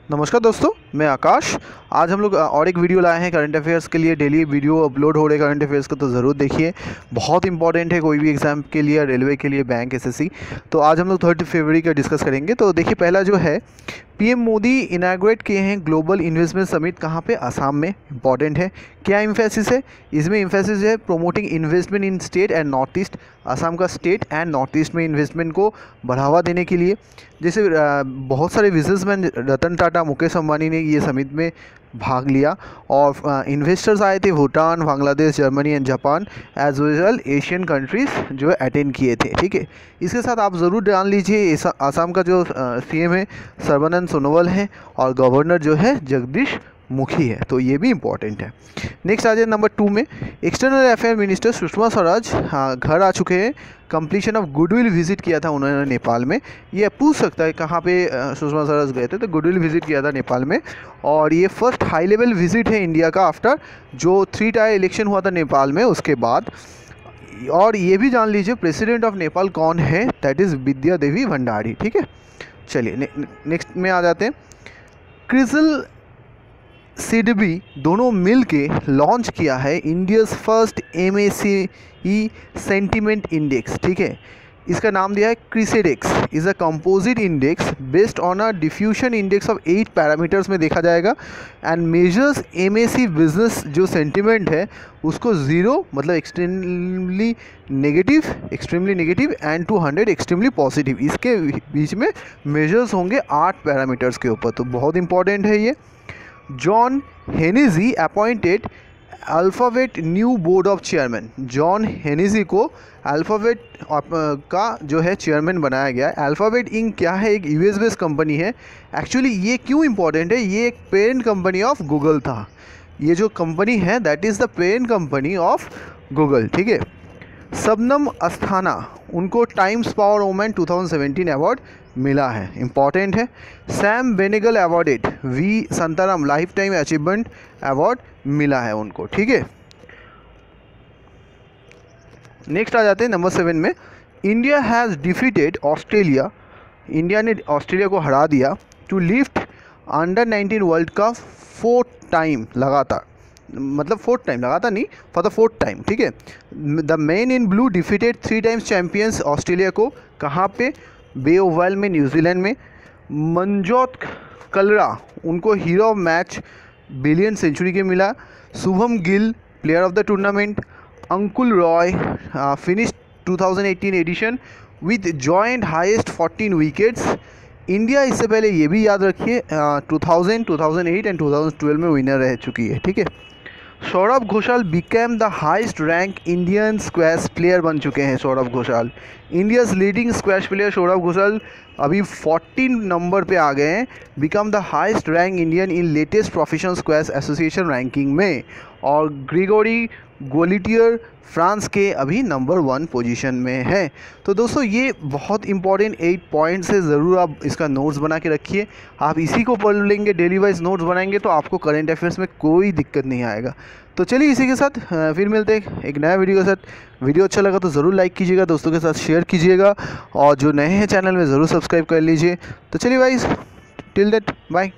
नमस्कार दोस्तों, मैं आकाश। आज हम लोग और एक वीडियो लाए हैं करंट अफेयर्स के लिए। डेली वीडियो अपलोड हो रहे करंट अफेयर्स को तो ज़रूर देखिए, बहुत इंपॉर्टेंट है कोई भी एग्ज़ाम के लिए, रेलवे के लिए, बैंक, एसएससी। तो आज हम लोग 30 फरवरी का डिस्कस करेंगे। तो देखिए, पहला जो है, पीएम मोदी इनाग्रेट किए हैं ग्लोबल इन्वेस्टमेंट समिट। कहाँ पे? असम में। इंपॉर्टेंट है। क्या इम्फेसिस है इसमें? इम्फेसिस है promoting investment in state and north east. Assam का स्टेट एंड नॉर्थ ईस्ट में इन्वेस्टमेंट को बढ़ावा देने के लिए। जैसे बहुत सारे बिजनेसमैन, रतन टाटा, मुकेश अंबानी ने ये समिट में भाग लिया और इन्वेस्टर्स आए थे Bhutan, Bangladesh, Germany and Japan as well Asian countries जो अटेंड किए थे। ठीक है, इसके साथ आप ज़रूर जान लीजिए असम का जो सीएम है सर्बानंद सोनोवाल है और गवर्नर जो है जगदीश मुखी है। तो ये भी इम्पॉर्टेंट है। नेक्स्ट आ जाए नंबर 2 में। External affair minister Sushma Swaraj घर आ चुके हैं। कंप्लीशन ऑफ गुडविल विजिट किया था उन्होंने नेपाल में। ये पूछ सकता है कहाँ पे सुषमा स्वराज गए थे, तो गुडविल विजिट किया था नेपाल में। और ये फर्स्ट हाई लेवल विजिट है इंडिया का आफ्टर जो 3 टायर इलेक्शन हुआ था नेपाल में, उसके बाद। और ये भी जान लीजिए प्रेसिडेंट ऑफ नेपाल कौन है, दैट इज़ विद्या देवी भंडारी। ठीक है, चलिए नेक्स्ट में आ जाते हैं। क्रिसल सिडबी दोनों मिल के लॉन्च किया है India's first MACE sentiment index. ठीक है, इसका नाम दिया है Crisidex. Is a composite index based on a diffusion index of 8 parameters में देखा जाएगा एंड मेजर्स MAC बिजनेस जो सेंटिमेंट है उसको 0 मतलब extremely negative and 200 extremely positive, इसके बीच में मेजर्स होंगे 8 पैरामीटर्स के ऊपर। तो बहुत इंपॉर्टेंट है ये। John Hennessy appointed Alphabet new board of chairman. John Hennessy को अल्फ़ाबेट का जो है चेयरमैन बनाया गया। अल्फ़ाबेट इंक क्या है? एक US बेस्ड कंपनी है। एक्चुअली ये क्यों इंपॉर्टेंट है? ये एक पेरेंट कंपनी ऑफ गूगल था। ये जो कंपनी है that is the parent company of Google. ठीक है। शबनम अस्थाना, उनको टाइम्स पावर वुमेन 2017 अवार्ड मिला है। इम्पॉर्टेंट है। Shyam Benegal awarded V Shantaram lifetime achievement award मिला है उनको। ठीक है, नेक्स्ट आ जाते हैं नंबर 7 में। India has defeated Australia. India ने ऑस्ट्रेलिया को हरा दिया टू लिफ्ट अंडर-19 वर्ल्ड कप 4 टाइम लगातार, मतलब 4 टाइम लगातार नहीं, फॉर द 4th टाइम। ठीक है, the man in blue defeated 3 times champions Australia को। कहाँ पे? बे ऑफ वेल में, न्यूजीलैंड में। मनजोत कलरा, उनको hero of match brilliant century के मिला। Shubman Gill player of the tournament. Anukul Roy finish 2018 edition with joint highest 14 wickets. India इससे पहले ये भी याद रखिए 2000, 2008 एंड 2012 में विनर रह चुकी है। ठीक है। Saurabh Ghoshal became the highest rank Indian squash player बन चुके हैं। Saurabh Ghoshal India's leading squash player. Saurabh Ghoshal अभी 14 नंबर पे आ गए हैं, become the highest rank Indian in latest professional squash association ranking में। और ग्रिगोरी गोलिटियर फ्रांस के अभी नंबर 1 पोजीशन में है। तो दोस्तों ये बहुत इंपॉर्टेंट 8 पॉइंट्स है, ज़रूर आप इसका नोट्स बना के रखिए। आप इसी को पढ़ लेंगे, डेली वाइज नोट्स बनाएंगे तो आपको करंट अफेयर्स में कोई दिक्कत नहीं आएगा। तो चलिए इसी के साथ फिर मिलते हैं एक नया वीडियो के साथ। वीडियो अच्छा लगा तो ज़रूर लाइक कीजिएगा, दोस्तों के साथ शेयर कीजिएगा और जो नए हैं चैनल में ज़रूर सब्सक्राइब कर लीजिए। तो चलिए वाइज, टिल दैट, बाय।